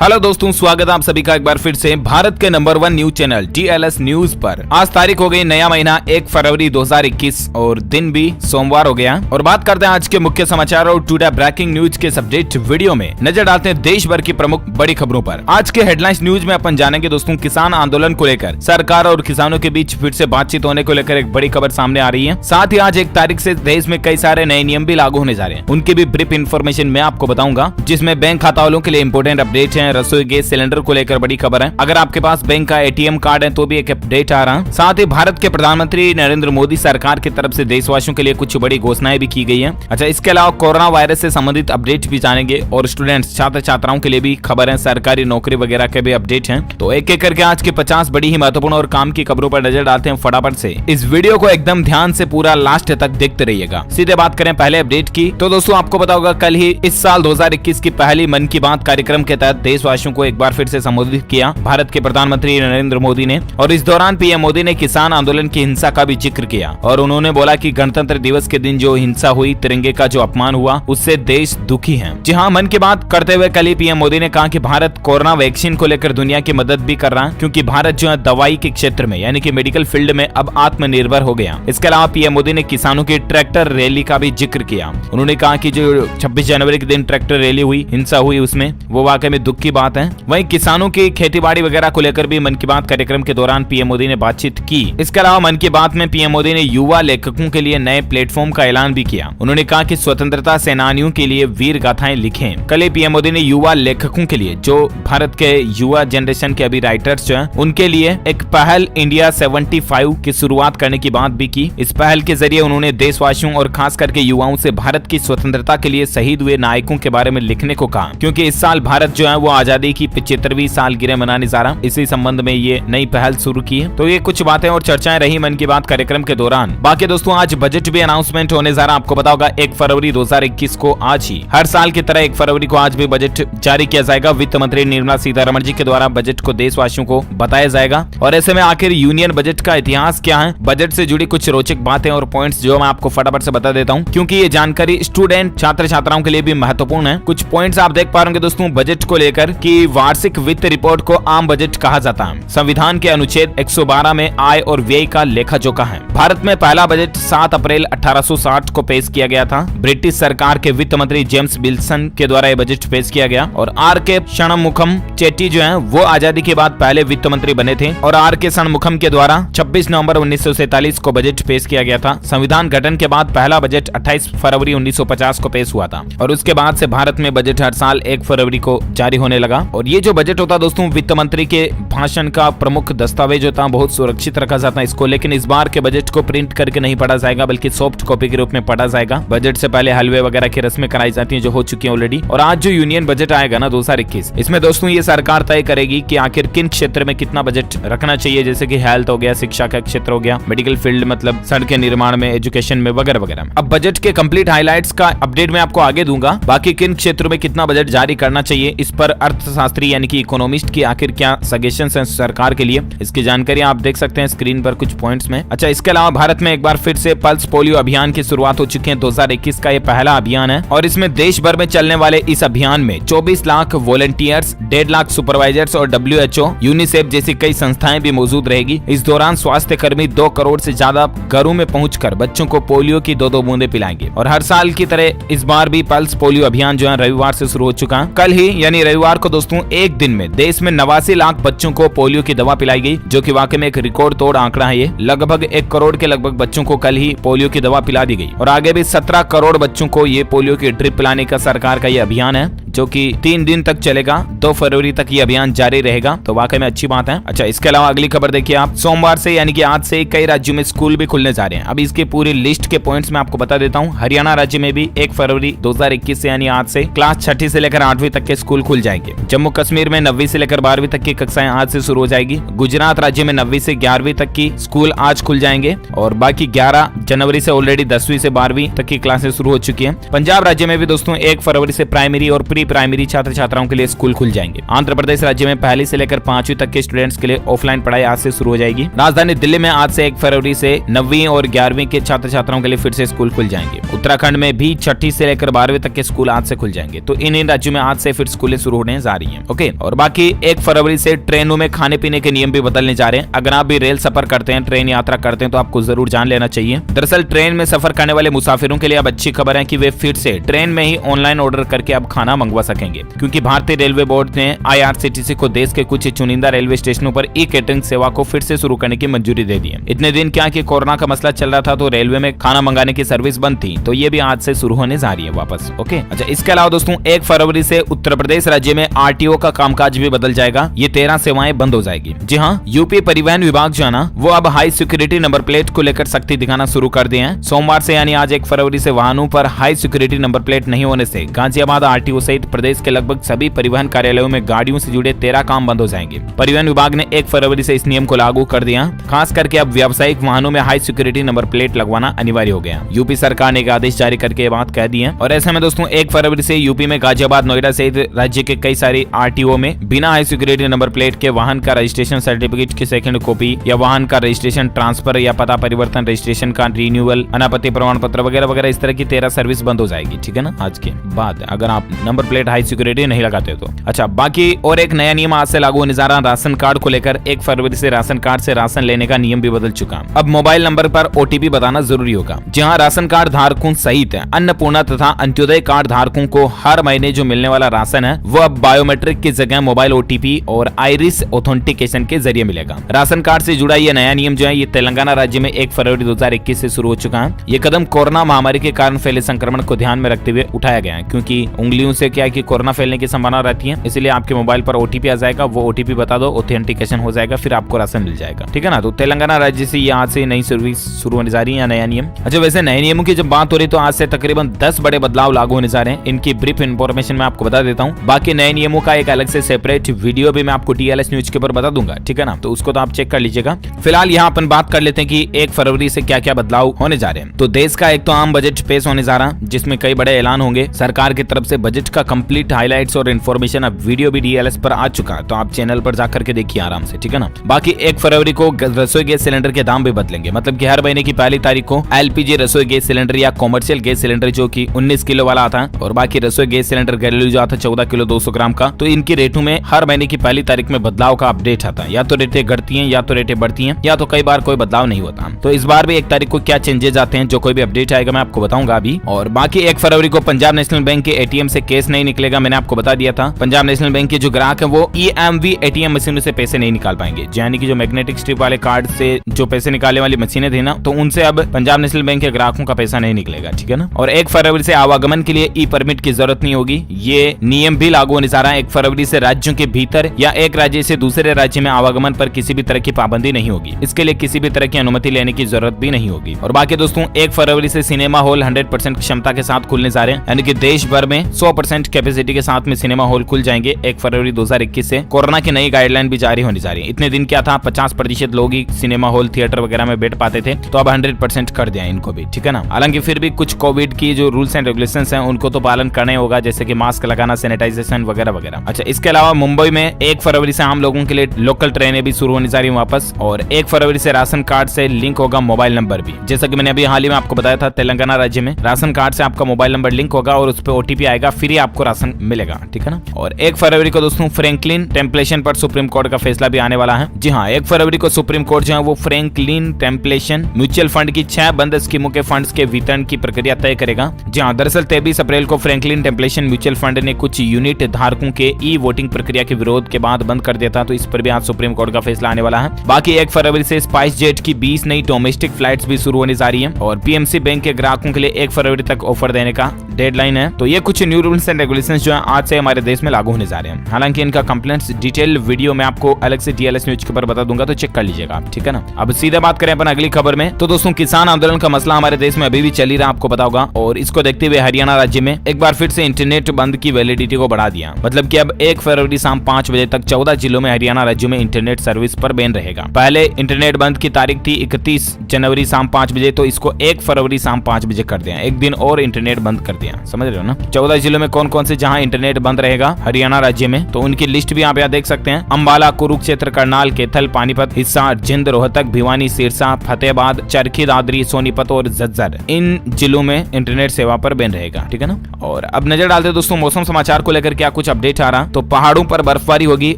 Hello दोस्तों, स्वागत है आप सभी का एक बार फिर से भारत के number 1 news channel TLS news पर। आज तारीख हो गई नया महीना 1 फरवरी 2021 और दिन भी सोमवार हो गया। और बात करते हैं आज के मुख्य समाचार और टुडे ब्रेकिंग न्यूज के अपडेट वीडियो में नजर डालते हैं देश भर की प्रमुख बड़ी खबरों पर। आज के हेडलाइंस न्यूज में अपन जानेंगे दोस्तों किसान आंदोलन को लेकर सरकार और किसानों के बीच फिर से बातचीत होने को लेकर एक बड़ी खबर सामने आ रही है। साथ ही आज 1 तारीख से देश में कई सारे नए नियम भी लागू होने जा रहे हैं, उनकी भी ब्रीफ इन्फॉर्मेशन मैं आपको बताऊंगा, जिसमें बैंक खाता वालों के लिए इंपोर्टेंट अपडेट है। रसोई गैस सिलेंडर को लेकर बड़ी खबर है। अगर आपके पास बैंक का ATM कार्ड है तो भी एक अपडेट आ रहा है। साथ ही भारत के प्रधानमंत्री नरेंद्र मोदी सरकार की तरफ से देशवासियों के लिए कुछ बड़ी घोषणाएं भी की गई है। अच्छा, इसके अलावा कोरोना वायरस से संबंधित अपडेट भी जानेंगे और स्टूडेंट्स छात्र छात्राओं के लिए भी खबर है, सरकारी नौकरी वगैरह के भी अपडेट है। तो एक एक करके आज के 50 बड़ी ही महत्वपूर्ण और काम की खबरों पर नजर डालते हैं फटाफट से। इस वीडियो को एकदम ध्यान से पूरा लास्ट तक देखते रहिएगा। सीधे बात करें पहले अपडेट की, तो दोस्तों आपको पता होगा कल ही इस साल 2021 की पहली मन की बात कार्यक्रम के तहत देशवासियों को एक बार फिर से संबोधित किया भारत के प्रधानमंत्री नरेंद्र मोदी ने। और इस दौरान PM मोदी ने किसान आंदोलन की हिंसा का भी जिक्र किया और उन्होंने बोला कि गणतंत्र दिवस के दिन जो हिंसा हुई, तिरंगे का जो अपमान हुआ, उससे देश दुखी है। जी हाँ, मन की बात करते हुए कल ही PM मोदी ने कहा कि भारत कोरोना वैक्सीन को लेकर दुनिया की मदद भी कर रहा है, क्योंकि भारत जो है दवाई के क्षेत्र में यानी कि मेडिकल फील्ड में अब आत्मनिर्भर हो गया। इसके अलावा PM मोदी ने किसानों की ट्रैक्टर रैली का भी जिक्र किया। उन्होंने कहा कि जो 26 जनवरी के दिन ट्रैक्टर रैली हुई, हिंसा हुई, उसमें वो वाकई में दुख की बात है। वहीं किसानों की खेती-बाड़ी वगैरह को लेकर भी मन की बात कार्यक्रम के दौरान PM मोदी ने बातचीत की। इसके अलावा मन की बात में PM मोदी ने युवा लेखकों के लिए नए प्लेटफॉर्म का ऐलान भी किया। उन्होंने कहा कि स्वतंत्रता सेनानियों के लिए वीर गाथाएं लिखें। कल ही PM मोदी ने युवा लेखकों के लिए, जो भारत के युवा जनरेशन के अभी राइटर्स जो हैं, उनके लिए एक पहल इंडिया 75 की शुरुआत करने की बात भी की। इस पहल के जरिए उन्होंने देशवासियों और खास करके युवाओं से भारत की स्वतंत्रता के लिए शहीद हुए नायकों के बारे में लिखने को कहा, क्योंकि इस साल भारत जो है वो आजादी की 75वीं सालगिरह मनाने जा रहा। इसी संबंध में ये नई पहल शुरू की है। तो ये कुछ बातें और चर्चाएं रही मन की बात कार्यक्रम के दौरान। बाकी दोस्तों आज बजट भी अनाउंसमेंट होने जा रहा। आपको पता होगा 1 फरवरी 2021 को आज ही, हर साल की तरह 1 फरवरी को आज भी बजट जारी किया जाएगा। वित्त मंत्री निर्मला सीतारमण जी के द्वारा बजट को देशवासियों को बताया जाएगा। और ऐसे में आखिर यूनियन बजट का इतिहास क्या है, बजट से जुड़ी कुछ रोचक बातें और पॉइंट्स जो मैं आपको फटाफट से बता देता हूँ, क्योंकि ये जानकारी स्टूडेंट छात्र छात्राओं के लिए भी महत्वपूर्ण है। कुछ पॉइंट्स आप देख पा रहे होंगे दोस्तों बजट को लेकर कि वार्षिक वित्त रिपोर्ट को आम बजट कहा जाता है। संविधान के अनुच्छेद 112 में आय और व्यय का लेखा जोखा है। भारत में पहला बजट 7 अप्रैल 1860 को पेश किया गया था। ब्रिटिश सरकार के वित्त मंत्री जेम्स विल्सन के द्वारा यह बजट पेश किया गया। और R.K. षणमुखम चेट्टी जो है वो आजादी के बाद पहले वित्त मंत्री बने थे। और R.K. षणमुखम के द्वारा 26 नवंबर 1947 को बजट पेश किया गया था। संविधान गठन के बाद पहला बजट 28 फरवरी 1950 को पेश हुआ था। और उसके बाद से भारत में बजट हर साल 1 फरवरी को जारी होने लगा। और ये जो बजट होता दोस्तों वित्त मंत्री के भाषण का प्रमुख दस्तावेज होता, बहुत सुरक्षित रखा जाता है इसको। लेकिन इस बार के बजट को प्रिंट करके नहीं पढ़ा जाएगा, बल्कि सॉफ्ट कॉपी के रूप में पढ़ा जाएगा। बजट से पहले हलवे वगैरह की रस्में कराई जाती हैं, जो हो चुकी है ऑलरेडी। और आज जो यूनियन बजट आएगा ना 2021, इसमें दोस्तों ये सरकार तय करेगी कि आखिर किन क्षेत्र में कितना बजट रखना चाहिए, जैसे कि हेल्थ हो गया, शिक्षा का क्षेत्र हो गया, मेडिकल फील्ड मतलब सड़क के निर्माण में, एजुकेशन में वगैरह वगैरह। अब बजट के कंप्लीट हाइलाइट्स का अपडेट मैं आपको आगे दूंगा। बाकी किन क्षेत्रों में कितना बजट जारी करना चाहिए, इस पर अर्थशास्त्री यानी कि इकोनॉमिस्ट की आखिर क्या सजेशंस हैं सरकार के लिए, इसकी जानकारी आप देख सकते हैं स्क्रीन पर कुछ पॉइंट्स में। अच्छा, इसके अलावा भारत में एक बार फिर से पल्स पोलियो अभियान की शुरुआत हो चुकी है। 2021 का ये पहला अभियान है और इसमें देश भर में चलने वाले इस अभियान में 24 लाख वॉलंटियर्स, 1.5 लाख सुपरवाइजर्स और WHO, यूनिसेफ जैसी कई संस्थाएं भी मौजूद रहेगी। इस दौरान स्वास्थ्य कर्मी 2 करोड़ से ज्यादा घरों में पहुंचकर बच्चों को पोलियो की 2-2 बूंदे पिलाएंगे। और हर साल की तरह इस बार भी पल्स पोलियो अभियान जो है रविवार से शुरू हो चुका है। कल ही यानी रविवार को दोस्तों एक दिन में देश में 89 लाख बच्चों को पोलियो की दवा पिलाई गई, जो कि वाकई में एक रिकॉर्ड तोड़ आंकड़ा है। ये लगभग 1 करोड़ के लगभग बच्चों को कल ही पोलियो की दवा पिला दी गई। और आगे भी 17 करोड़ बच्चों को ये पोलियो की ड्रिप पिलाने का सरकार का ये अभियान है, जो कि 3 दिन तक चलेगा। 2 फरवरी तक ये अभियान जारी रहेगा, तो वाकई में अच्छी बात है। अच्छा, इसके अलावा अगली खबर देखिए आप, सोमवार से यानी कि आज से कई राज्यों में स्कूल भी खुलने जा रहे हैं। अब इसकी पूरी लिस्ट के पॉइंट्स मैं आपको बता देता हूँ। हरियाणा राज्य में भी 1 फरवरी 2021 से यानी आज से क्लास 6ठी से लेकर 8वीं तक के स्कूल खुल जाएंगे। जम्मू कश्मीर में 9वीं से लेकर 12वीं तक की कक्षाएं आज से शुरू हो जाएगी। गुजरात राज्य में 9वीं से 11वीं तक की स्कूल आज खुल जाएंगे। और बाकी 11 जनवरी से ऑलरेडी 10वीं से 12वीं तक की क्लासें शुरू हो चुकी हैं। पंजाब राज्य में भी दोस्तों 1 फरवरी से प्राइमरी और प्री प्राइमरी छात्र छात्राओं के लिए स्कूल खुल जाएंगे। आंध्र प्रदेश राज्य में पहली से लेकर 5वीं तक के स्टूडेंट्स के लिए ऑफलाइन पढ़ाई आज से शुरू हो जाएगी। राजधानी दिल्ली में आज से 1 फरवरी से 9वीं और 11वीं के छात्र छात्राओं के लिए फिर से स्कूल खुल जाएंगे। उत्तराखंड में भी 6ठी से लेकर 12वीं तक के स्कूल आज से खुल जाएंगे। तो इन राज्यों में आज से फिर स्कूलें शुरू होने जा रही है। ओके, और बाकी 1 फरवरी से ट्रेनों में खाने पीने के नियम भी बदलने जा रहे हैं। अगर आप भी रेल सफर करते हैं, ट्रेन यात्रा करते हैं, तो आपको जरूर जान लेना चाहिए। दरअसल ट्रेन में सफर करने वाले मुसाफिरों के लिए अब अच्छी खबर है कि वे फिर से ट्रेन में ही ऑनलाइन ऑर्डर करके अब खाना मंगवा सकेंगे, क्योंकि भारतीय रेलवे बोर्ड ने IRCTC को देश के कुछ चुनिंदा रेलवे स्टेशनों पर ई-कैटरिंग सेवा को फिर से शुरू करने की मंजूरी दे दी है। इतने दिन क्या कि कोरोना का मसला चल रहा था, तो रेलवे में खाना मंगाने की सर्विस बंद थी, तो ये भी आज से शुरू होने जा रही है वापस। ओके, अच्छा, इसके अलावा दोस्तों 1 फरवरी से उत्तर प्रदेश राज्य में RTO का कामकाज भी बदल जाएगा। ये 13 सेवाएं बंद हो जाएगी। जी हाँ, यूपी परिवहन विभाग जो है ना, वो अब हाई सिक्योरिटी नंबर प्लेट को लेकर सख्ती दिखाना शुरू कर दिए हैं। सोमवार से यानी आज 1 फरवरी से वाहनों पर हाई सिक्योरिटी नंबर प्लेट नहीं होने से गाजियाबाद RTO सहित प्रदेश के लगभग सभी परिवहन कार्यालयों में गाड़ियों से जुड़े 13 काम बंद हो जाएंगे। परिवहन विभाग ने 1 फरवरी से इस नियम को लागू कर दिया। खास करके अब व्यावसायिक वाहनों में हाई सिक्योरिटी नंबर प्लेट लगवाना अनिवार्य हो गया। यूपी सरकार ने एक आदेश जारी करके ये बात कह दी है। और ऐसे में दोस्तों 1 फरवरी से यूपी में गाजियाबाद, नोएडा सहित राज्य के कई सारी RTO में बिना हाई सिक्योरिटी नंबर प्लेट के वाहन का रजिस्ट्रेशन सर्टिफिकेट की सेकंड कॉपी या वाहन का रजिस्ट्रेशन ट्रांसफर या पता परिवर्तन, रजिस्ट्रेशन का रिन्यूअल, अनापत्ति प्रमाण पत्र वगैरह वगैरह इस तरह की 13 सर्विस बंद हो जाएगी। ठीक है ना, आज के बाद अगर आप नंबर प्लेट हाई सिक्योरिटी नहीं लगाते तो। अच्छा, बाकी और एक नया नियम आज से लागू होने जा रहा है राशन कार्ड को लेकर। 1 फरवरी से राशन कार्ड से राशन लेने का नियम भी बदल चुका। अब मोबाइल नंबर पर OTP बताना जरूरी होगा। जहां राशन कार्ड धारकों सहित अन्नपूर्णा तथा अंत्योदय कार्ड धारकों को हर महीने जो मिलने वाला राशन है वो अब बायोमेट्रिक की जगह मोबाइल OTP और आइरिस ऑथेंटिकेशन के जरिए मिलेगा। राशन कार्ड से जुड़ा ये नया नियम जो है, ये तेलंगाना राज्य में 1 फरवरी 2021 से शुरू हो चुका है। ये कदम कोरोना महामारी के कारण फैले संक्रमण को ध्यान में रखते हुए उठाया गया है, क्योंकि उंगलियों से क्या है कि कोरोना फैलने की संभावना रहती है। इसलिए आपके मोबाइल पर OTP आ जाएगा, वो OTP बता दो, ऑथेंटिकेशन हो जाएगा, फिर आपको राशन मिल जाएगा। ठीक है ना, तो तेलंगाना राज्य से ये आज से नई सर्विस शुरू होने जा रही है, नया नियम। अच्छा, वैसे नए नियमों की जब बात हो रही तो आज से तकरीबन 10 बड़े बदलाव लागू होने जा रहे हैं। इनकी ब्रीफ इन्फॉर्मेशन मैं आपको बता देता हूँ। बाकी नए नियमों का एक अलग से सेपरेट वीडियो भी मैं आपको TLS न्यूज के ऊपर बता दूंगा। ठीक है ना, तो उसको तो आप चेक कर लीजिएगा। फिलहाल यहाँ अपन बात कर लेते हैं कि 1 फरवरी से क्या क्या बदलाव होने जा रहे हैं। तो देश का एक तो आम बजट पेश होने जा रहा है, जिसमें कई बड़े ऐलान होंगे सरकार की तरफ से। बजट का कंप्लीट हाइलाइट्स और इन्फॉर्मेशन अब वीडियो भी DLS पर आ चुका है, तो आप चैनल पर जाकर के देखिए आराम से। ठीक है ना, बाकी 1 फरवरी को रसोई गैस सिलेंडर के दाम भी बदलेंगे। मतलब कि हर महीने की पहली तारीख को LPG रसोई गैस सिलेंडर या कॉमर्शियल गैस सिलेंडर जो कि 19 किलो वाला आता है, और बाकी रसोई गैस सिलेंडर घरेलू जो आता है 14 किलो 200 ग्राम का, तो इनकी रेटों में हर महीने की पहली तारीख में बदलाव का अपडेट आता है। या तो रेटें घटती हैं, या तो रेटें बढ़ती हैं, या तो कई बार कोई बदलाव नहीं होता। तो इस बार भी 1 तारीख को क्या चेंजेस आते हैं, जो कोई भी अपडेट आएगा मैं आपको बताऊंगा अभी। और बाकी 1 फरवरी को पंजाब नेशनल बैंक के ATM से कैश नहीं निकलेगा, मैंने आपको बता दिया था। पंजाब नेशनल बैंक के जो ग्राहक है वो EMV ATM मशीनों से पैसे नहीं निकाल पाएंगे, यानी कि जो मैग्नेटिक स्ट्रिप वाले कार्ड से जो पैसे निकालने वाली मशीनें थी ना, तो उनसे अब पंजाब नेशनल बैंक के ग्राहकों का पैसा नहीं निकलेगा। ठीक है ना, और 1 फरवरी से आवागमन के लिए E-परमिट की जरूरत नहीं होगी। ये नियम भी लागू होने जा रहा है। 1 फरवरी से राज्यों के भीतर या एक राज्य से दूसरे राज्य में आवागमन पर किसी भी तरह की पाबंदी नहीं होगी। इसके लिए किसी भी तरह की अनुमति लेने की जरूरत भी नहीं होगी। और बाकी दोस्तों 1 फरवरी से सिनेमा हॉल 100% क्षमता के साथ खुलने जा रहे हैं, यानी कि देश भर में 100% कैपेसिटी के साथ में सिनेमा हॉल खुल जाएंगे 1 फरवरी 2021 से। कोरोना की नई गाइडलाइन भी जारी होने जा रही है। इतने दिन क्या था, 50% लोग ही सिनेमा हॉल थिएटर वगैरह में बैठ पाते थे, तो अब 100% कर दिया इनको भी। ठीक है ना, हालांकि फिर भी कुछ कोविड की जो रूल्स एंड रेगुलेशंस हैं उनको तो पालन करना ही होगा, जैसे कि मास्क लगाना, सैनिटाइजेशन वगैरह वगैरह। अच्छा, इसके अलावा मुंबई में 1 फरवरी से आम लोगों के लिए लोकल ट्रेनें भी शुरू होने जा रही है वापस। और 1 फरवरी से राशन कार्ड से लिंक होगा मोबाइल नंबर भी, जैसा कि मैंने अभी हाल ही में आपको बताया था। तेलंगाना राज्य में राशन कार्ड से आपका मोबाइल नंबर लिंक होगा और उस पर OTP आएगा, फिर ही आपको राशन मिलेगा। ठीक है ना, और 1 फरवरी को दोस्तों फ्रैंकलिन टेम्पलेशन पर सुप्रीम कोर्ट का फैसला भी आने वाला है। जी हाँ, 1 फरवरी को सुप्रीम कोर्ट जो है वो फ्रैंकलिन टेम्पलेशन म्यूचुअल फंड की 6 बंद स्कीमों के फंड्स के वितरण की प्रक्रिया तय करेगा। जी हाँ, दरअसल 23 अप्रैल को फ्रैंकलिन टेम्पलेशन म्यूचुअल फंड ने कुछ यूनिट धारकों के ई-वोटिंग प्रक्रिया के विरोध के बाद बंद कर दिया था, तो इस पर भी आज सुप्रीम कोर्ट का फैसला आने वाला है। बाकी 1 फरवरी से स्पाइस जेट की 20 नई डोमेस्टिक फ्लाइट्स भी शुरू होने जा रही है, और PMC बैंक के ग्राहकों के लिए 1 फरवरी तक ऑफर देने का डेडलाइन है। तो ये कुछ न्यू रूल्स एंड रेगुलेशंस जो है आज से हमारे देश में लागू होने जा रहे हैं। हालांकि इनका कंप्लेंट्स डिटेल वीडियो में आपको अलग से TLS न्यूज के ऊपर बता दूंगा, तो चेक कर लीजिएगा। ठीक है ना, अब सीधे बात करें अपन अगली खबर में। तो दोस्तों किसान आंदोलन का मसला हमारे देश में अभी भी चल ही रहा, आपको पता होगा, और इसको देखते हुए हरियाणा राज्य में एक बार फिर से इंटरनेट बंद की वैलिडिटी को बढ़ा दिया। मतलब कि अब 1 फरवरी शाम 5 बजे तक 14 जिलों में हरियाणा राज्य में इंटरनेट सर्विस पर बैन रहेगा। पहले इंटरनेट बंद की तारीख थी 31 जनवरी शाम 5 बजे, तो इसको 1 फरवरी शाम 5 बजे कर दिया, एक दिन और इंटरनेट बंद कर दिया। समझ रहे हो ना, 14 जिलों में कौन कौन से जहां इंटरनेट बंद रहेगा हरियाणा राज्य में, तो उनकी लिस्ट भी आप यहाँ देख सकते हैं। अंबाला, कुरुक्षेत्र, करनाल, कैथल, पानीपत, हिसार, जिंद, रोहतक, भिवानी, सिरसा, फतेहाबाद, चरखी दादरी, सोनीपत और झज्जर, इन जिलों में इंटरनेट सेवा पर बैन रहेगा। ठीक है ना, और अब नजर डालते दोस्तों मौसम समाचार को लेकर क्या कुछ अपडेट आ रहा, तो पहाड़ों पर बर्फबारी होगी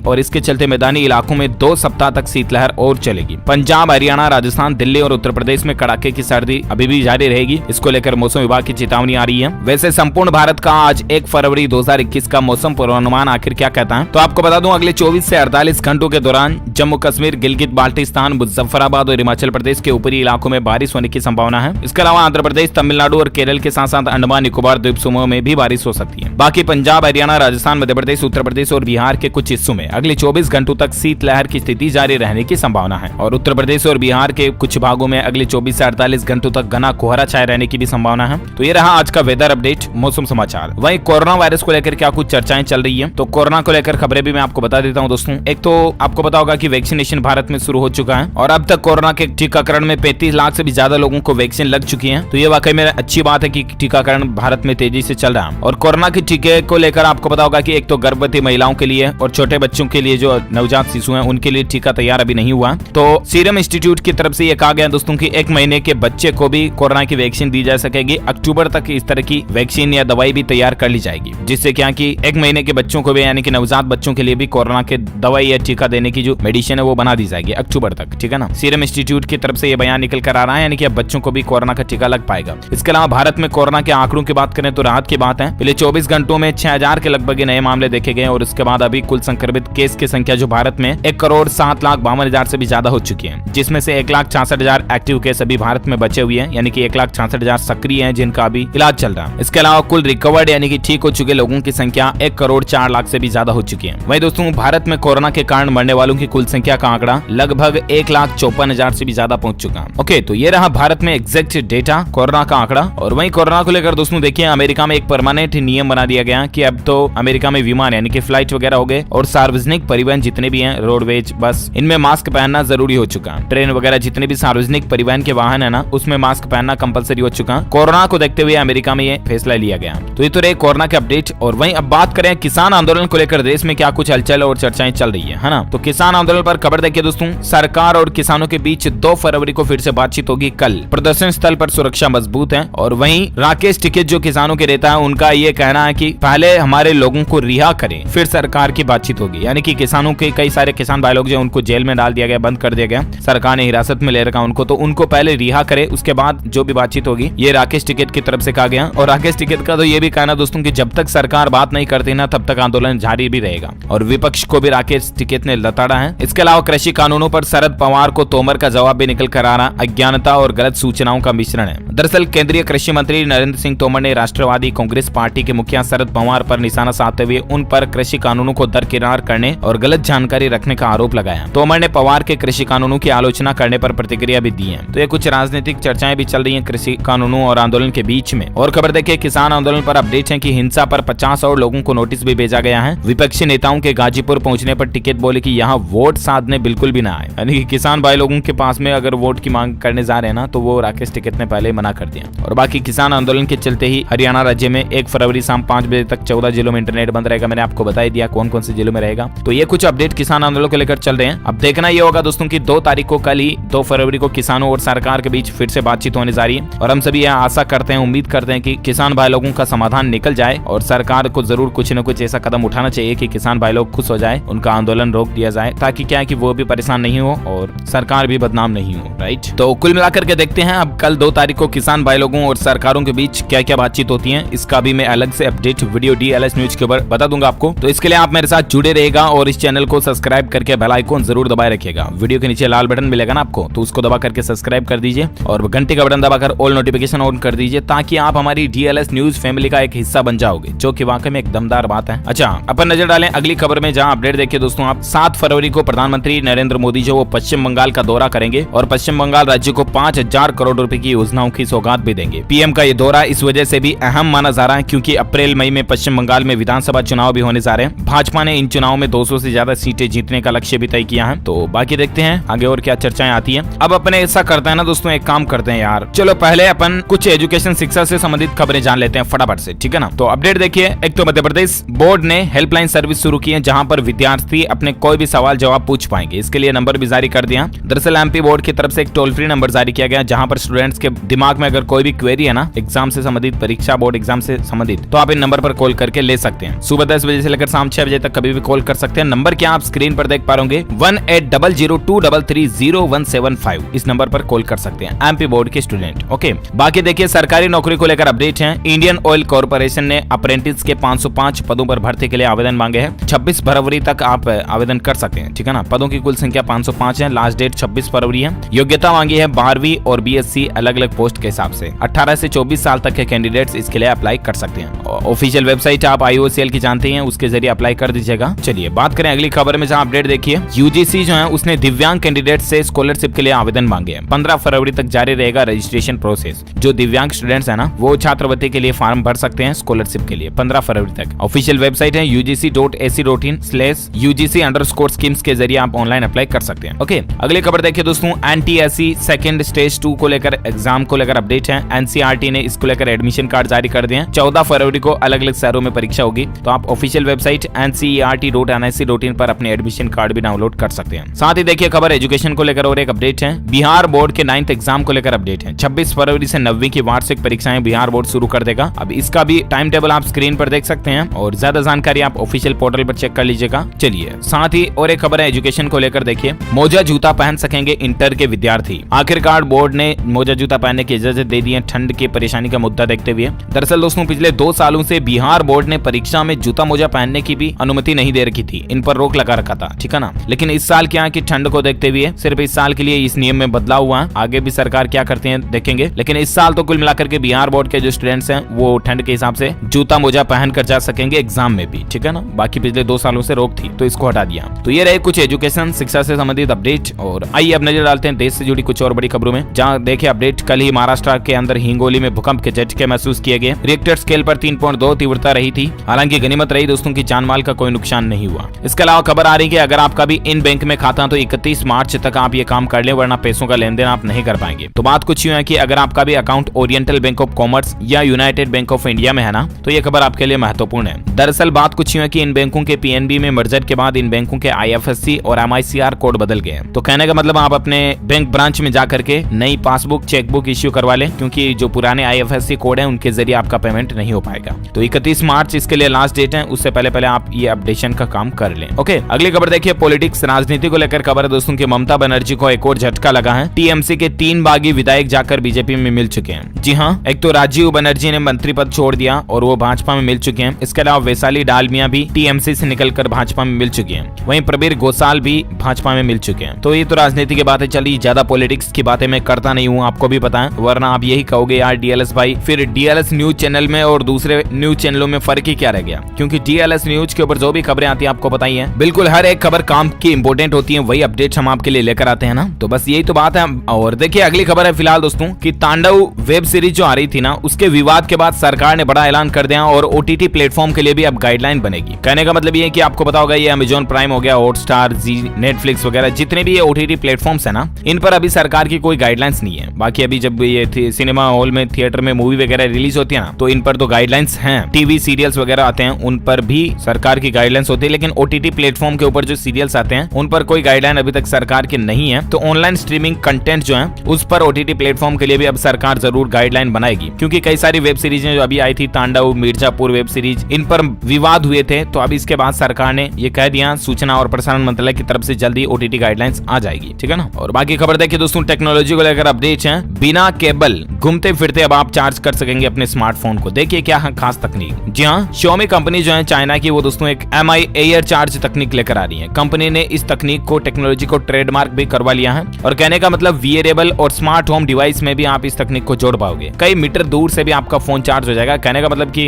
और इसके चलते मैदानी इलाकों में 2 सप्ताह तक शीतलहर और चलेगी। पंजाब, हरियाणा, राजस्थान, दिल्ली और उत्तर प्रदेश में कड़ाके की सर्दी अभी भी जारी रहेगी। इसको लेकर मौसम विभाग की चेतावनी आ रही है। वैसे संपूर्ण भारत का आज 1 फरवरी 2021 का मौसम पूर्वानुमान आखिर क्या कहता है, तो आपको बता दूं अगले 24 से 48 घंटों के दौरान जम्मू कश्मीर, गिलगित बाल्टिस्तान, मुजफ्फराबाद और हिमाचल प्रदेश के ऊपरी इलाकों में बारिश होने की संभावना है। इसके अलावा आंध्र प्रदेश, तमिलनाडु और केरल के साथ साथ अंडमान निकोबार द्वीप समूह में भी बारिश हो सकती है। बाकी पंजाब, हरियाणा, राजस्थान, मध्य प्रदेश, उत्तर प्रदेश और बिहार के कुछ हिस्सों में अगले 24 घंटों तक शीतलहर की स्थिति जारी रहने की संभावना है और उत्तर प्रदेश और बिहार के कुछ भागों में अगले 24 से 48 घंटों तक घना कोहरा छाए रहने की भी संभावना है। तो ये रहा आज का वेदर अपडेट, मौसम समाचार। वहीं कोरोना वायरस को लेकर क्या कुछ चर्चाएं चल रही है, तो कोरोना को लेकर खबरें भी मैं आपको बता देता हूं दोस्तों। एक तो आपको पता होगा कि वैक्सीनेशन भारत में शुरू हो चुका है और अब तक कोरोना के टीकाकरण में 35 लाख से भी ज्यादा लोगों को वैक्सीन लग चुकी है। तो ये वाकई में अच्छी बात है कि टीकाकरण भारत में तेजी से चल रहा है। और कोरोना के टीके को लेकर आपको पता होगा कि एक तो गर्भवती महिलाओं के लिए और छोटे बच्चों के लिए जो नवजात शिशु हैं उनके लिए टीका तैयार अभी नहीं हुआ। तो सीरम इंस्टीट्यूट की तरफ से ये कहा गया दोस्तों कि 1 महीने के बच्चे को भी कोरोना की वैक्सीन दी जा सकेगी। अक्टूबर तक इस तरह की वैक्सीन या दवाई भी तैयार कर ली जाएगी, जिससे क्या कि 1 महीने के बच्चों को भी यानी कि नवजात बच्चों के लिए भी कोरोना के दवाई या टीका देने की जो मेडिसिन है वो बना दी जाएगी अक्टूबर तक, ठीक है ना। सीरम इंस्टीट्यूट की तरफ से ये बयान निकल कर आ रहा है, यानी कि अब बच्चों को भी कोरोना का टीका लग पाएगा। इसके अलावा भारत में कोरोना के आंकड़ों की बात करें तो राहत की बात है। पहले 24 घंटों में 6000 के लगभग नए मामले देखे गए और इसके बाद अभी कुल संक्रमित केस की संख्या जो भारत में 1,07,52,000 से भी ज्यादा हो चुकी है, जिसमें से 1,66,000 एक्टिव केस अभी भारत में बचे हुए हैं, यानी कि 1,66,000 सक्रिय हैं जिनका अभी इलाज चल रहा है। इसके अलावा कुल रिकवर्ड यानी कि ठीक हो चुके लोगों की संख्या 1,04,00,000 से भी ज्यादा हो चुकी है। वहीं दोस्तों भारत में कोरोना के कारण मरने वालों की कुल संख्या का आंकड़ा लगभग 1,54,000 से भी ज्यादा पहुंच चुका है। ओके, तो ये रहा भारत में एग्जैक्ट डेटा कोरोना का आंकड़ा। और वहीं कोरोना को लेकर दोस्तों देखिए अमेरिका में एक परमानेंट नियम बना दिया गया कि अब तो अमेरिका में विमान यानी कि फ्लाइट वगैरह हो गए और सार्वजनिक परिवहन जितने भी हैं, रोडवेज, बस, इनमें मास्क पहनना जरूरी हो चुका है। ट्रेन वगैरह जितने भी सार्वजनिक परिवहन के वाहन है ना, उसमें मास्क पहनना कंपलसरी हो चुका है। कोरोना को देखते हुए अमेरिका में ये फैसला लिया गया। तो ये तो रहे कोरोना के अपडेट। और वहीं अब बात करें किसान आंदोलन को लेकर देश में क्या कुछ हलचल और चर्चाएं चल रही है ना। तो किसान आंदोलन पर खबर देखिए दोस्तों, सरकार और किसानों के बीच 2 फरवरी को फिर से बातचीत होगी कल। प्रदर्शन स्थल पर सुरक्षा मजबूत है। और वहीं राकेश टिकैत जो किसानों के नेता है उनका ये कहना है कि पहले हमारे लोगों को रिहा करें फिर सरकार की बातचीत होगी। यानी कि किसानों के कई सारे किसान भाई लोग जो उनको जेल में डाल दिया गया, बंद कर दिया गया, सरकार ने हिरासत में ले रखा उनको, तो उनको पहले रिहा करे, उसके बाद जो भी बातचीत होगी। ये राकेश टिकैत की तरफ से कहा गया। और राकेश टिकैत का तो ये भी कहना दोस्तों कि जब तक सरकार बात नहीं करती ना तब तक आंदोलन जारी भी रहेगा। और विपक्ष को भी राकेश टिकैत ने लताड़ा है। इसके अलावा कृषि कानूनों पर शरद पवार को तोमर का जवाब भी निकल कर आ रहा, अज्ञानता और गलत सूचनाओं का मिश्रण है। दरअसल केंद्रीय कृषि मंत्री नरेंद्र सिंह तोमर ने राष्ट्रवादी कांग्रेस पार्टी के मुखिया शरद पवार पर निशाना साधते हुए उन पर कृषि कानूनों को दरकिनार करने और गलत जानकारी रखने का आरोप लगाया। तोमर ने पवार के कृषि कानूनों की आलोचना करने पर प्रतिक्रिया भी दी है। तो ये कुछ राजनीतिक चर्चाएं भी चल रही हैं कृषि कानूनों और आंदोलन के बीच में। और खबर देखिए किसान आंदोलन पर अपडेट है कि हिंसा पर 50 और लोगों को नोटिस भी भेजा गया है। विपक्षी नेताओं के गाजीपुर पहुंचने पर टिकैत बोले कि यहाँ वोट साधने बिल्कुल भी ना आए, यानी कि किसान भाई लोगों के पास में अगर वोट की मांग करने जा रहे हैं ना तो वो राकेश टिकैत ने पहले मना कर दिया। और बाकी किसान आंदोलन के चलते ही हरियाणा राज्य में 1 फरवरी शाम 5 बजे तक 14 जिलों में इंटरनेट बंद रहेगा। मैंने आपको बता ही दिया कौन कौन से जिलों में रहेगा। तो ये कुछ अपडेट किसान आंदोलन को लेकर चल रहे हैं। अब देखना ये होगा दोस्तों की 2 तारीख को, कल ही 2 फरवरी को किसानों और सरकार के बीच फिर से बातचीत होने जा रही है। और हम सभी यहाँ आशा करते हैं, उम्मीद करते हैं कि किसान भाई लोगों का समाधान निकल जाए और सरकार को जरूर कुछ न कुछ ऐसा कदम उठाना चाहिए कि किसान भाई लोग खुश हो जाए, उनका आंदोलन रोक दिया जाए, ताकि क्या है कि वो भी परेशान नहीं हो और सरकार भी बदनाम नहीं हो। राइट, तो कुल मिलाकर के देखते हैं अब कल 2 तारीख को किसान भाई लोगों और सरकारों के बीच क्या क्या बातचीत होती है। इसका भी मैं अलग से अपडेट वीडियो DLS न्यूज के ऊपर बता दूंगा आपको। तो इसके लिए आप मेरे साथ जुड़े रहेगा और इस चैनल को सब्सक्राइब करके बेल आइकन जरूर दबाए रखिएगा। वीडियो के नीचे लाल बटन मिलेगा ना आपको, तो उसको दबा करके सब्सक्राइब कर दीजिए और घंटे का बटन दबाकर ऑल नोटिफिकेशन ऑन कर दीजिए, ताकि आप हमारी DLS न्यूज फैमिली का एक हिस्सा बन जाओगे, जो कि वाकई में एक दमदार बात है। अच्छा, अपन नजर डालें अगली खबर में, जहां अपडेट देखिए दोस्तों आप 7 फरवरी को प्रधानमंत्री नरेंद्र मोदी जो वो पश्चिम बंगाल का दौरा करेंगे और पश्चिम बंगाल राज्य को 5,000 करोड़ रुपए की योजनाओं की सौगात भी देंगे। पीएम का ये दौरा इस वजह से भी अहम माना जा रहा है क्योंकि अप्रैल मई में पश्चिम बंगाल में विधानसभा चुनाव भी होने जा रहे हैं। भाजपा ने इन चुनाव में 200 से ज्यादा सीटें जीतने का लक्ष्य भी तय किया है। तो बाकी देखते हैं आगे और क्या चर्चाएं आती है। अब अपने ऐसा करते हैं ना दोस्तों, एक काम करते हैं यार, चलो पहले अपन कुछ एजुकेशन शिक्षा से संबंधित खबरें जान लेते हैं फटाफट से, ठीक है ना। तो अपडेट देखिए, एक तो मध्य प्रदेश बोर्ड ने हेल्पलाइन सर्विस शुरू की है, जहां पर विद्यार्थी अपने कोई भी सवाल जवाब पूछ पाएंगे। इसके लिए नंबर भी जारी कर दिया। दरअसल MP बोर्ड की तरफ से एक टोल फ्री नंबर जारी किया गया, जहां पर स्टूडेंट्स के दिमाग में अगर कोई भी क्वेरी है ना एग्जाम से संबंधित, परीक्षा बोर्ड एग्जाम से संबंधित, तो आप इन नंबर पर कॉल करके ले सकते हैं। हैं। सुबह 10 बजे से लेकर शाम 6 बजे तक कभी भी कॉल कर सकते हैं। नंबर क्या आप स्क्रीन पर देख पा रहे 180023300175 इस नंबर पर कॉल कर सकते हैं एमपी बोर्ड के स्टूडेंट। ओके, बाकी देखिए सरकारी नौकरी को लेकर अपडेट है। इंडियन ऑयल कॉर्पोरेशन ने अप्रेंटिस के 505 पदों पर भर्ती के लिए आवेदन मांगे हैं। 26 फरवरी तक आप आवेदन कर सकते हैं, ठीक है ना। पदों की कुल संख्या 505 है। लास्ट डेट 26 फरवरी है। योग्यता मांगी है 12वीं और बीएससी अलग अलग पोस्ट के हिसाब से। 18 से 24 साल तक के कैंडिडेट्स इसके लिए अप्लाई कर सकते हैं। ऑफिशियल वेबसाइट आप IOCL की जानते हैं, उसके जरिए अप्लाई कर दीजिएगा। चलिए बात करें अगली खबर में, जहां अपडेट देखिए यूजीसी जो है उसने दिव्यांग कैंडिडेट से स्कॉलरशिप के लिए आवेदन मांगे हैं। 15 फरवरी तक जारी रहेगा रजिस्ट्रेशन प्रोसेस। जो दिव्यांग स्टूडेंट्स है ना, वो छात्रवृत्ति के लिए फॉर्म भर सकते हैं स्कॉलरशिप के लिए 15 फरवरी तक। ऑफिशियल वेबसाइट है ugc.ac.in/UGC_schemes के जरिए आप ऑनलाइन अप्लाई कर सकते हैं। ओके, अगली खबर देखिए दोस्तों, NTSE सेकंड स्टेज 2 को लेकर एग्जाम को लेकर अपडेट है। NCERT ने इसको लेकर एडमिशन कार्ड जारी कर दिए हैं। 14 फरवरी को अलग अलग शहरों में परीक्षा होगी, तो आप ऑफिशियल वेबसाइट ncert.nic.in पर अपने एडमिशन कार्ड भी डाउनलोड कर सकते हैं। साथ ही देखिए खबर एजुकेशन को लेकर और एक अपडेट है। बिहार बोर्ड के 9th एग्जाम को लेकर अपडेट है। 26 फरवरी से 9वीं की वार्षिक परीक्षाएं बिहार बोर्ड शुरू कर देगा। अब इसका भी टाइम टेबल आप स्क्रीन पर देख सकते हैं और ज्यादा जानकारी आप ऑफिशियल पोर्टल पर चेक कर लीजिएगा। चलिए साथ ही और एक खबर है एजुकेशन को लेकर, देखिए मोजा जूता पहन सकेंगे इंटर के विद्यार्थी। आखिरकार बोर्ड ने मोजा जूता पहनने की इजाजत दे दी है ठंड की परेशानी का मुद्दा देखते हुए। दरअसल दोस्तों पिछले 2 सालों से बिहार बोर्ड ने परीक्षा में जूता मोजा पहनने की भी अनुमति नहीं दे रखी थी, इन पर रोक लगा रखा था, ठीक है ना। लेकिन इस साल क्या है कि ठंड को देखते हुए सिर्फ इस साल के लिए इस नियम में बदलाव हुआ है। आगे भी सरकार क्या करते हैं देखेंगे, लेकिन इस साल तो कुल मिलाकर के बिहार बोर्ड के जो स्टूडेंट्स हैं वो ठंड के हिसाब से जूता मोजा पहन कर जा सकेंगे एग्जाम में भी, ठीक है ना। बाकी पिछले 2 सालों से रोक थी तो इसको हटा दिया। तो ये रहे कुछ एजुकेशन शिक्षा से संबंधित अपडेट। और आइए अब नजर डालते हैं देश से जुड़ी कुछ और बड़ी खबरों में, जहां देखिए अपडेट कल ही महाराष्ट्र के अंदर हिंगोली में भूकंप के झटके महसूस किए गए। रिक्टर स्केल पर 3.2 तीव्रता रही थी। हालांकि गनीमत रही दोस्तों की जान माल का कोई नुकसान नहीं हुआ। इसके अलावा खबर आ रही है कि अगर आपका भी इन बैंक में खाता है तो 31 मार्च तक आप ये काम कर लें, वरना पैसों का लेन देन आप नहीं कर पाएंगे। तो बात कुछ यूं है कि अगर आपका भी account oriental bank of commerce या यूनाइटेड बैंक ऑफ इंडिया में है ना, तो ये खबर आपके लिए महत्वपूर्ण है। दरअसल बात कुछ यूं है कि इन बैंकों के PNB में मर्जर के बाद इन बैंकों के IFSC और MICR कोड बदल गए। तो कहने का मतलब आप अपने बैंक ब्रांच में जाकर के नई पासबुक चेकबुक इश्यू करवा लें, क्योंकि जो पुराने IFSC कोड है उनके जरिए आपका पेमेंट नहीं हो पाएगा। तो 31 मार्च इसके लिए लास्ट डेट है, उससे पहले आप ये अपडेशन का काम कर लें। ओके, अगली खबर देखिए पॉलिटिक्स राजनीति को लेकर खबर है दोस्तों की ममता बनर्जी को एक और झटका लगा है। TMC के 3 बागी विधायक जाकर बीजेपी में मिल चुके हैं। जी हाँ, एक तो राजीव बनर्जी ने मंत्री पद छोड़ दिया और वो भाजपा में मिल चुके हैं। इसके अलावा वैशाली डालमिया भी TMC से निकलकर भाजपा में मिल चुके हैं। वहीं प्रबीर घोषाल भी भाजपा में मिल चुके हैं। तो ये तो राजनीति की बातें चली, ज्यादा पॉलिटिक्स की बातें मैं करता नहीं हूँ, आपको भी पता है, वरना आप यही कहोगे यार DLS भाई फिर DLS न्यूज चैनल में और दूसरे न्यूज चैनलों में फर्क ही क्या रह गया। क्योंकि DLS न्यूज के ऊपर जो भी खबरें आती है आपको पता ही है, बिल्कुल हर एक खबर काम की इंपोर्टेंट होती है, वही अपडेट्स हम आपके लिए लेकर आते हैं ना। तो बस यही तो बात है। और देखिए अगली खबर है फिलहाल दोस्तों कि तांडव वेब सीरीज जो आ रही थी ना, उसके विवाद के बाद सरकार ने बड़ा ऐलान कर दिया और OTT प्लेटफॉर्म के लिए भी अब गाइडलाइन बनेगी। कहने का मतलब ये है कि आपको पता होगा ये Amazon प्राइम हो गया, हॉटस्टार, जी, नेटफ्लिक्स वगैरह जितने भी ये OTT प्लेटफॉर्म्स है ना, इन पर अभी सरकार की कोई गाइडलाइंस नहीं है। बाकी अभी जब ये सिनेमा हॉल में थिएटर में मूवी वगैरह रिलीज होती है ना, तो इन पर तो गाइडलाइंस हैं। टीवी सीरियल्स वगैरह आते हैं उन पर भी सरकार की गाइडलाइंस होती है, लेकिन OTT प्लेटफॉर्म के ऊपर जो सीरियल्स आते हैं उन पर कोई गाइडलाइन अभी तक सरकार की नहीं है। तो ऑनलाइन स्ट्रीमिंग कंटेंट जो है उस पर OTT प्लेटफॉर्म के लिए भी अब सरकार जरूर गाइडलाइन बनाएगी, क्योंकि कई सारी वेब सीरीज जो अभी आई थी, तांडव, मिर्जापुर वेब सीरीज, इन पर विवाद हुए थे। तो अब इसके बाद सरकार ने ये कह दिया, सूचना और प्रसारण मंत्रालय की तरफ से जल्दी OTT गाइडलाइंस आ जाएगी, ठीक है ना। और बाकी खबर देखिए दोस्तों टेक्नोलॉजी को लेकर अपडेट है। बिना केबल घूमते फिरते अब आप चार्ज कर सकेंगे अपने स्मार्टफोन को। देखिए क्या है खास तकनीक। जी हाँ, Xiaomi कंपनी जो है चाइना की, वो दोस्तों एक MI एयर चार्ज तकनीक लेकर आ रही है। कंपनी ने इस तकनीक को, टेक्नोलॉजी को ट्रेडमार्क भी करवा लिया है और कहने का मतलब वियरेबल और स्मार्ट होम डिवाइस में भी आप इस तकनीक को जोड़ पाओगे। कई मीटर दूर से भी आपका फोन चार्ज हो जाएगा। कहने का मतलब कि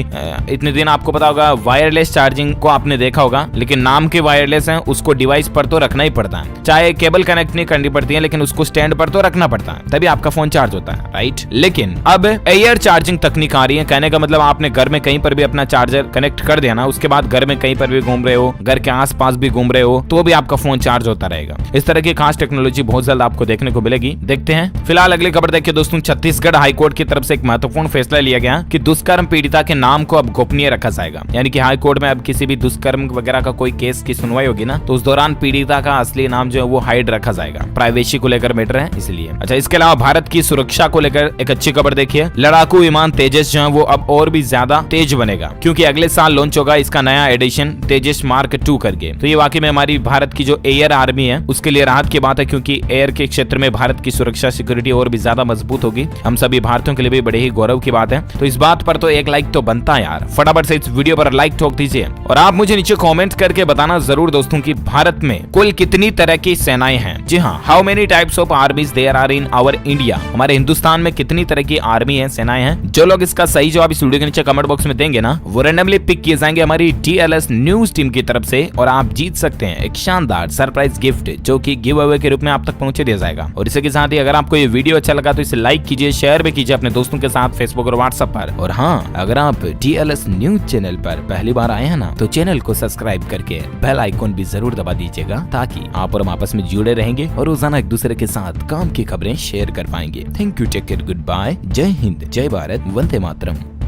इतने दिन आपको पता होगा वायरलेस चार्जिंग को आपने देखा होगा, लेकिन नाम के वायरलेस है, उसको डिवाइस पर तो रखना ही पड़ता है। चाहे केबल कनेक्ट नहीं करनी पड़ती है, लेकिन उसको स्टैंड पर तो रखना पड़ता है, तभी आपका फोन चार्ज होता है, राइट। लेकिन अब एयर चार्जिंग तकनीक आ रही है। कहने का मतलब आपने घर में कहीं पर भी अपना चार्जर कनेक्ट कर दिया ना, उसके बाद घर में कहीं पर भी घूम रहे हो, घर के आसपास भी घूम रहे हो, तो भी आपका फोन चार्ज होता रहेगा। इस तरह की खास टेक्नोलॉजी बहुत जल्द आपको देखने को मिलेगी, देखते हैं। फिलहाल अगली खबर देखिए दोस्तों, छत्तीसगढ़ हाईकोर्ट की तरफ से एक महत्वपूर्ण फैसला लिया गया कि दुष्कर्म पीड़िता के नाम को अब गोपनीय रखा जाएगा। यानी कि हाईकोर्ट में अब किसी भी दुष्कर्म वगैरह का कोई केस की सुनवाई होगी ना, तो उस दौरान पीड़िता का असली नाम जो है वो हाइड रखा जाएगा। प्राइवेसी को लेकर मैटर है इसलिए। अच्छा, इसके अलावा भारत की सुरक्षा को लेकर एक अच्छी खबर देखिए। लड़ाकू विमान तेजस जो है वो अब और भी ज्यादा तेज बनेगा, क्योंकि अगले साल लॉन्च होगा इसका नया एडिशन तेजस मार्क 2 करके। तो ये वाकई में हमारी भारत की जो एयर आर्मी है उसके लिए राहत की बात है, क्योंकि एयर के क्षेत्र में भारत की सुरक्षा सिक्योरिटी और भी ज्यादा मजबूत होगी। हम सभी भारतीयों के लिए भी बड़े ही गौरव की बात है। तो इस बात पर तो एक लाइक तो बनता है यार, फटाफट से इस वीडियो पर लाइक ठोक दीजिए। और आप मुझे नीचे कमेंट करके बताना जरूर दोस्तों कि भारत में कुल कितनी तरह की सेनाएं हैं। जी हाँ, how many types of armies there are in our India. हमारे हिंदुस्तान में कितनी तरह की आर्मी है, सेनाएं हैं। जो लोग इसका सही जवाब इस वीडियो के नीचे कमेंट बॉक्स में देंगे ना, वो रैंडमली पिक किए जाएंगे हमारी TLS न्यूज टीम की तरफ से, और आप जीत सकते हैं एक शानदार सरप्राइज गिफ्ट जो कि गिव अवे के रूप में आप तक पहुंचे दिया जाएगा। और इसी के साथ ही अगर आपको ये वीडियो अच्छा लगा तो इसे लाइक कीजिए, शेयर भी कीजिए अपने दोस्तों के साथ फेसबुक और व्हाट्सएप पर। और हाँ, अगर आप TLS न्यूज चैनल पर पहली बार आए हैं ना, तो चैनल को सब्सक्राइब करके बेल आइकॉन भी जरूर दबा दीजिएगा, ताकि आप और हम आपस में जुड़े रहेंगे और रोजाना एक दूसरे के साथ काम की खबरें शेयर कर पाएंगे। Thank you, take care, good bye, जय हिंद, जय भारत, वंदे मातरम।